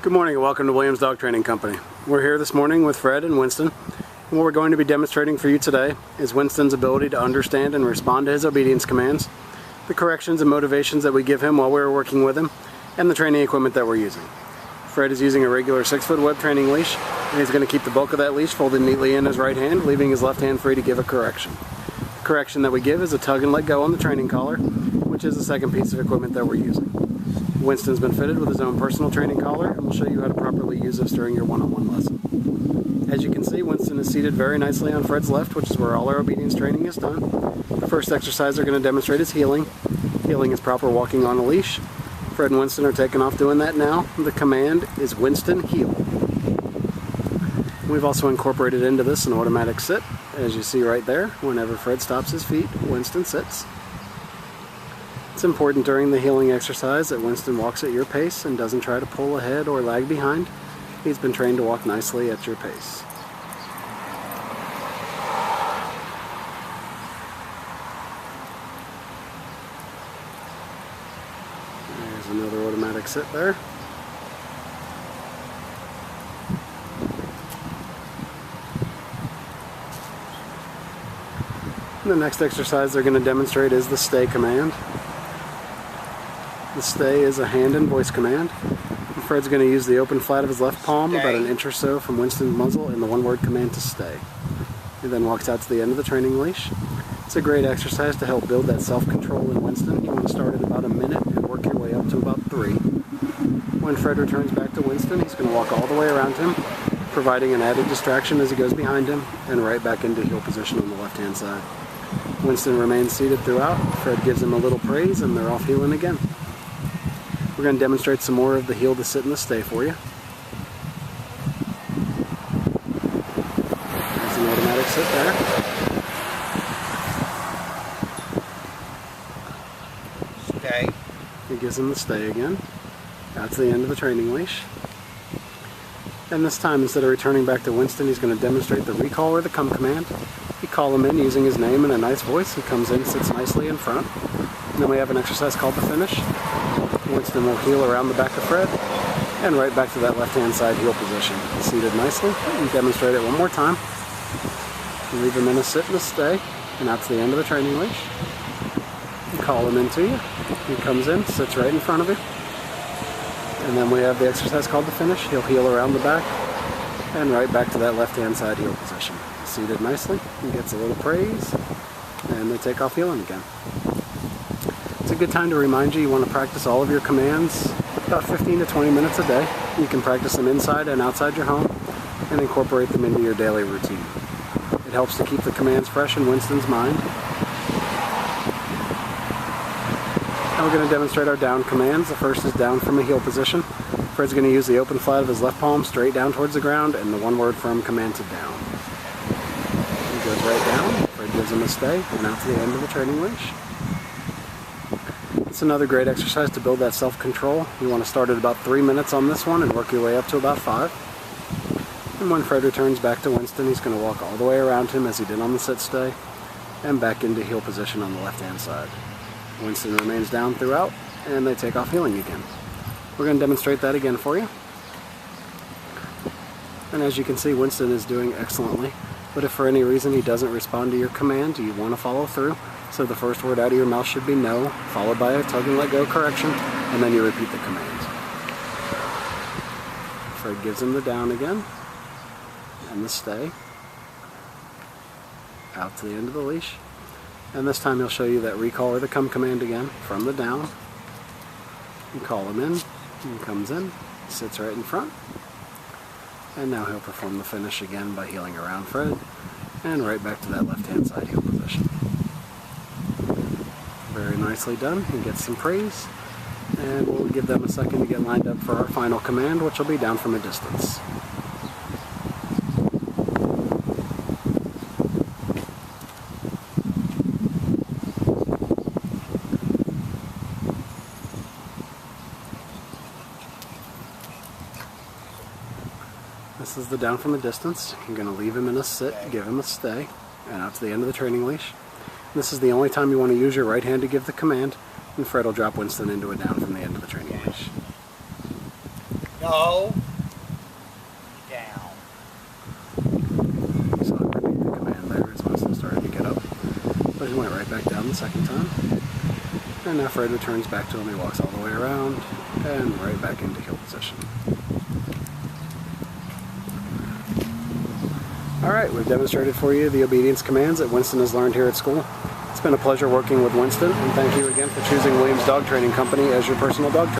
Good morning and welcome to Williams Dog Training Company. We're here this morning with Fred and Winston, and what we're going to be demonstrating for you today is Winston's ability to understand and respond to his obedience commands, the corrections and motivations that we give him while we're working with him, and the training equipment that we're using. Fred is using a regular 6-foot web training leash, and he's going to keep the bulk of that leash folded neatly in his right hand, leaving his left hand free to give a correction. The correction that we give is a tug and let go on the training collar, which is the second piece of equipment that we're using. Winston's been fitted with his own personal training collar, and we'll show you how to properly use this during your one-on-one lesson. As you can see, Winston is seated very nicely on Fred's left, which is where all our obedience training is done. The first exercise they're going to demonstrate is heeling. Heeling is proper walking on a leash. Fred and Winston are taking off doing that now. The command is Winston heel. We've also incorporated into this an automatic sit. As you see right there, whenever Fred stops his feet, Winston sits. It's important during the heeling exercise that Winston walks at your pace and doesn't try to pull ahead or lag behind. He's been trained to walk nicely at your pace. There's another automatic sit there. And the next exercise they're going to demonstrate is the stay command. The stay is a hand and voice command. And Fred's going to use the open flat of his left palm about an inch or so from Winston's muzzle in the one-word command to stay. He then walks out to the end of the training leash. It's a great exercise to help build that self-control in Winston. You want to start at about a minute and work your way up to about 3. When Fred returns back to Winston, he's going to walk all the way around him, providing an added distraction as he goes behind him, and right back into heel position on the left-hand side. Winston remains seated throughout. Fred gives him a little praise, and they're off heeling again. We're going to demonstrate some more of the heel to sit and the stay for you. There's an automatic sit there. Stay. He gives him the stay again. That's the end of the training leash. And this time, instead of returning back to Winston, he's going to demonstrate the recall or the come command. You call him in using his name in a nice voice. He comes in, sits nicely in front. And then we have an exercise called the finish. Winston will heel around the back of Fred and right back to that left-hand side heel position. Seated nicely. And demonstrate it one more time. Leave him in a sit and a stay. And that's the end of the training leash. You call him into you. He comes in, sits right in front of you. And then we have the exercise called the finish. He'll heel around the back and right back to that left-hand side heel position. Seated nicely. He gets a little praise. And they take off heeling again. It's a good time to remind you want to practice all of your commands about 15 to 20 minutes a day. You can practice them inside and outside your home and incorporate them into your daily routine. It helps to keep the commands fresh in Winston's mind. Now we're going to demonstrate our down commands. The first is down from a heel position. Fred's going to use the open flat of his left palm straight down towards the ground and the one-word firm command to down. He goes right down. Fred gives him a stay and out to the end of the training leash. It's another great exercise to build that self-control. You want to start at about 3 minutes on this one and work your way up to about 5. And when Fred returns back to Winston, he's going to walk all the way around him as he did on the sit-stay and back into heel position on the left-hand side. Winston remains down throughout and they take off heeling again. We're going to demonstrate that again for you. And as you can see, Winston is doing excellently. But if for any reason he doesn't respond to your command, you want to follow through. So the first word out of your mouth should be no, followed by a tug and let go correction, and then you repeat the command. Fred gives him the down again, and the stay. Out to the end of the leash. And this time he'll show you that recall or the come command again from the down. You call him in, he comes in, sits right in front. And now he'll perform the finish again by heeling around Fred, and right back to that left-hand side heel position. Very nicely done. He gets some praise, and we'll give them a second to get lined up for our final command, which will be down from a distance. This is the down from a distance. You're going to leave him in a sit, give him a stay, and out to the end of the training leash. This is the only time you want to use your right hand to give the command, and Fred will drop Winston into a down from the end of the training leash. Go down. So I repeat the command there as Winston started to get up. But he went right back down the second time. And now Fred returns back to him. He walks all the way around and right back into heel position. Alright, we've demonstrated for you the obedience commands that Winston has learned here at school. It's been a pleasure working with Winston, and thank you again for choosing Williams Dog Training Company as your personal dog trainer.